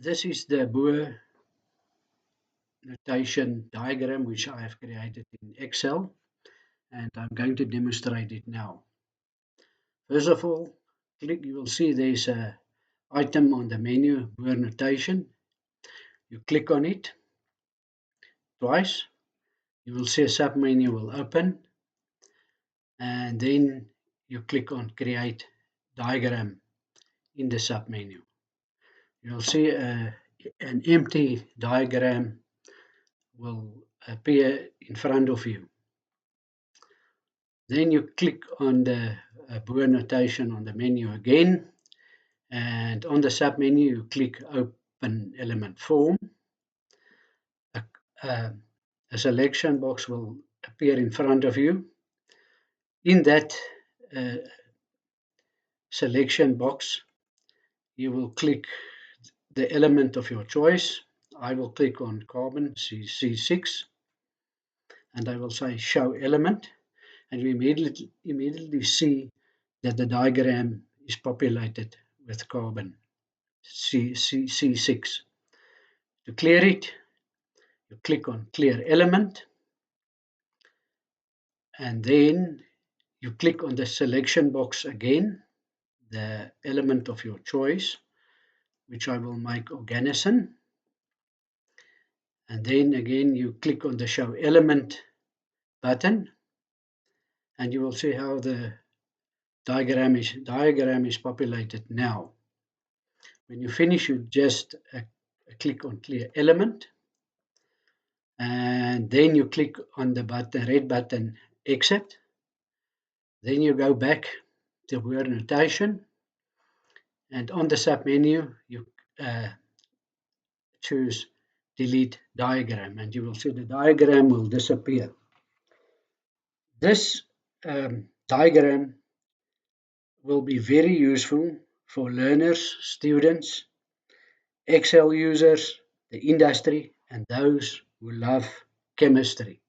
This is the Boer notation diagram which I have created in Excel, and I'm going to demonstrate it now. First of all, you will see there's an item on the menu, Boer notation. You click on it twice. You will see a submenu will open, and then you click on Create Diagram in the submenu. You'll see an empty diagram will appear in front of you. Then you click on the Boer notation on the menu again, and on the submenu you click Open Element Form. A selection box will appear in front of you. In that selection box, you will click the element of your choice. I will click on carbon C6, and I will say Show Element, and you immediately see that the diagram is populated with carbon C6. To clear it, you click on Clear Element, and then you click on the selection box again, the element of your choice, which I will make Organocin. And then again you click on the Show Element button, and you will see how the diagram is populated now. When you finish, you just click on Clear Element, and then you click on the red button Exit. Then you go back to Boer notation, and on the submenu you choose Delete Diagram, and you will see the diagram will disappear. This diagram will be very useful for learners, students, Excel users, the industry, and those who love chemistry.